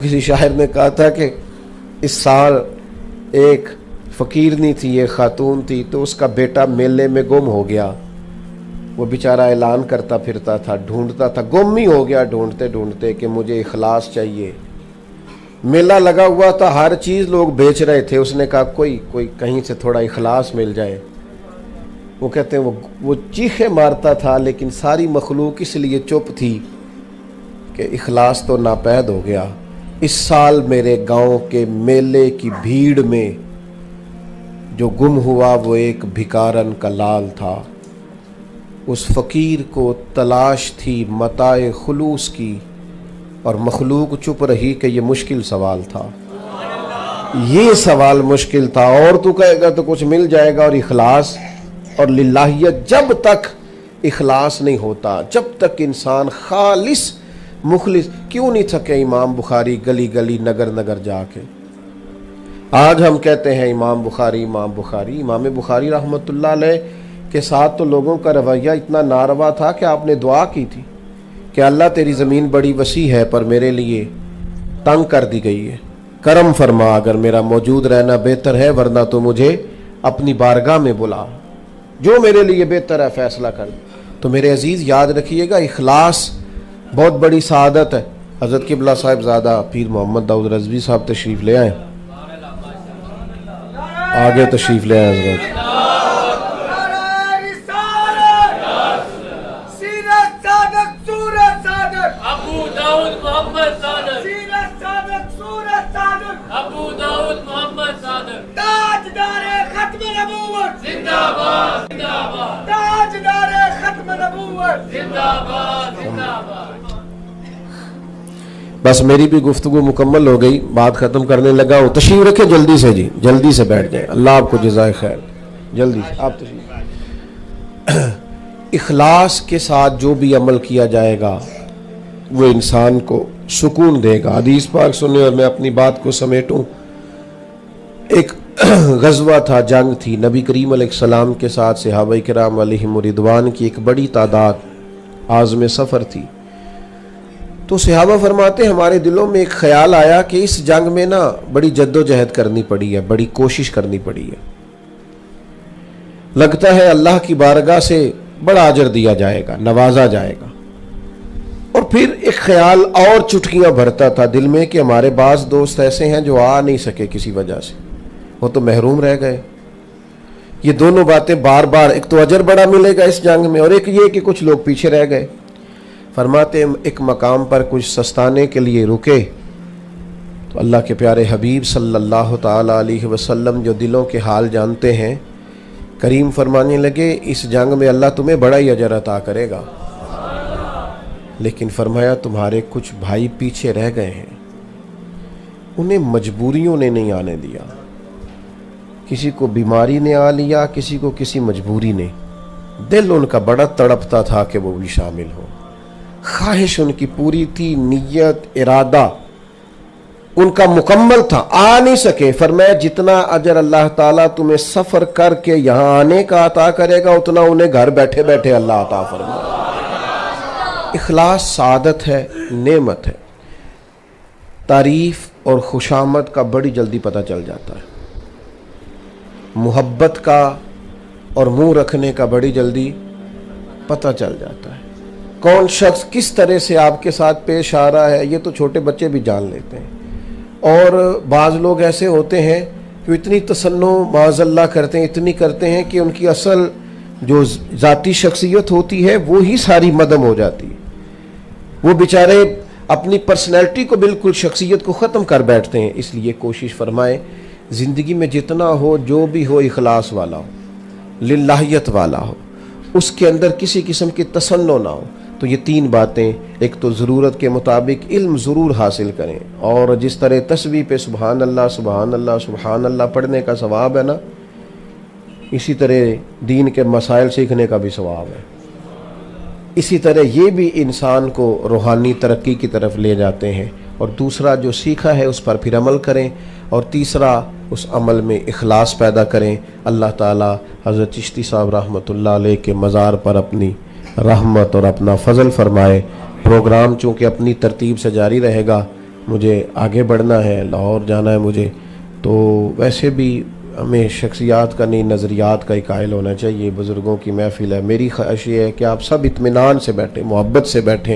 किसी शायर ने कहा था कि इस साल एक फ़कीरनी थी, एक ख़ातून थी, तो उसका बेटा मेले में गुम हो गया। वो बेचारा ऐलान करता फिरता था, ढूंढता था, गुम ही हो गया ढूंढते ढूंढते कि मुझे इखलास चाहिए। मेला लगा हुआ था, हर चीज़ लोग बेच रहे थे। उसने कहा कोई कहीं से थोड़ा इखलास मिल जाए। वो कहते हैं वो चीखे मारता था, लेकिन सारी मखलूक इसलिए चुप थी कि इखलास तो नापैद हो गया। इस साल मेरे गांव के मेले की भीड़ में जो गुम हुआ वो एक भिकारन का लाल था। उस फ़कीर को तलाश थी मताए खुलूस की, और मखलूक चुप रही कि ये मुश्किल सवाल था। ये सवाल मुश्किल था। और तू कहेगा तो कुछ मिल जाएगा। और इखलास और लिल्लाहियत, जब तक इखलास नहीं होता, जब तक इंसान खालिस मुखलिस, क्यों नहीं थके इमाम बुखारी गली गली नगर नगर जाके। आज हम कहते हैं इमाम बुखारी इमाम बुखारी। इमाम बुखारी रहमतुल्लाह अलैह के साथ तो लोगों का रवैया इतना नारवा था कि आपने दुआ की थी कि अल्लाह तेरी ज़मीन बड़ी वसी है पर मेरे लिए तंग कर दी गई है, करम फरमा, अगर मेरा मौजूद रहना बेहतर है, वरना तो मुझे अपनी बारगाह में बुला, जो मेरे लिए बेहतर है फैसला कर। तो मेरे अजीज़ याद रखिएगा, इखलास बहुत बड़ी सआदत है। हज़रत क़िबला साहिबज़ादा पीर मोहम्मद दाऊद रज़वी साहब तशरीफ़ ले आए, आगे तशरीफ़ ले आए हज़रत। बस मेरी भी गुफ्तगू मुकम्मल हो गई, बात ख़त्म करने लगा हूँ। तशरीफ़ रखें जल्दी से जी, जल्दी से बैठ जाए। अल्लाह आपको जज़ाए खैर। जल्दी से आप तशरीफ़। इखलास के साथ जो भी अमल किया जाएगा वो इंसान को सुकून देगा। हदीस पाक सुने और मैं अपनी बात को समेटूं। एक गज़वा था, जंग थी। नबी करीम अलैहिस्सलाम के साथ सहाबाए किराम अलैहिम रिदवान की एक बड़ी तादाद आज़म सफ़र थी। तो सहाबा फरमाते हमारे दिलों में एक ख्याल आया कि इस जंग में ना बड़ी जद्दोजहद करनी पड़ी है, बड़ी कोशिश करनी पड़ी है। लगता है अल्लाह की बारगाह से बड़ा अजर दिया जाएगा, नवाजा जाएगा। और फिर एक ख्याल और चुटकियां भरता था दिल में कि हमारे बाज़ दोस्त ऐसे हैं जो आ नहीं सके किसी वजह से, वो तो महरूम रह गए। ये दोनों बातें बार बार, एक तो अजर बड़ा मिलेगा इस जंग में, और एक ये कि कुछ लोग पीछे रह गए। फरमाते एक मकाम पर कुछ सस्ताने के लिए रुके तो अल्लाह के प्यारे हबीब सल्लल्लाहु ताला अलैहि वसल्लम जो दिलों के हाल जानते हैं, करीम फरमाने लगे इस जंग में अल्लाह तुम्हें बड़ा ही अजर अता करेगा, लेकिन फरमाया तुम्हारे कुछ भाई पीछे रह गए हैं, उन्हें मजबूरियों ने नहीं आने दिया। किसी को बीमारी ने आ लिया, किसी को किसी मजबूरी ने। दिल उनका बड़ा तड़पता था कि वो भी शामिल हो। ख्वाहिश उनकी पूरी थी, नियत इरादा उनका मुकम्मल था, आ नहीं सके। फरमाया जितना अजर अल्लाह ताला तुम्हें सफ़र करके यहाँ आने का अता करेगा, उतना उन्हें घर बैठे बैठे अल्लाह अता फरमाएगा। इखलास सादत है, नेमत है। तारीफ और खुशामद का बड़ी जल्दी पता चल जाता है, मुहब्बत का और मुंह रखने का बड़ी जल्दी पता चल जाता है। कौन शख्स किस तरह से आपके साथ पेश आ रहा है, ये तो छोटे बच्चे भी जान लेते हैं। और बाज़ लोग ऐसे होते हैं कि इतनी तसन्नो माज़अल्लाह करते हैं, इतनी करते हैं कि उनकी असल जो ज़ाती शख्सियत होती है वो ही सारी मदम हो जाती है। वो बेचारे अपनी पर्सनैलिटी को, बिल्कुल शख्सियत को ख़त्म कर बैठते हैं। इसलिए कोशिश फरमाएं ज़िंदगी में जितना हो, जो भी हो, इखलास वाला हो, लिल्लाहियत वाला हो, उसके अंदर किसी किस्म की तसन्नो ना हो। तो ये तीन बातें, एक तो ज़रूरत के मुताबिक इल्म ज़रूर हासिल करें, और जिस तरह तस्बीह पे सुबहान अल्लाह सुबहान अल्लाह सुबहान अल्लाह पढ़ने का सवाब है ना, इसी तरह दीन के मसाइल सीखने का भी सवाब है। इसी तरह ये भी इंसान को रूहानी तरक्की की तरफ ले जाते हैं। और दूसरा, जो सीखा है उस पर फिर अमल करें, और तीसरा, उस अमल में इखलास पैदा करें। अल्लाह ताला हज़रत चिश्ती साहब रहमतुल्लाह अलैह के मज़ार पर अपनी रहमत और अपना फ़ज़ल फ़रमाए। प्रोग्राम चूँकि अपनी तरतीब से जारी रहेगा, मुझे आगे बढ़ना है, लाहौर जाना है मुझे, तो वैसे भी हमें शख्सियात का नहीं, नज़रियात का ही कायल होना चाहिए। बुज़ुर्गों की महफ़िल है, मेरी ख्वाहिश ये है कि आप सब इत्मीनान से बैठें, मोहब्बत से बैठें।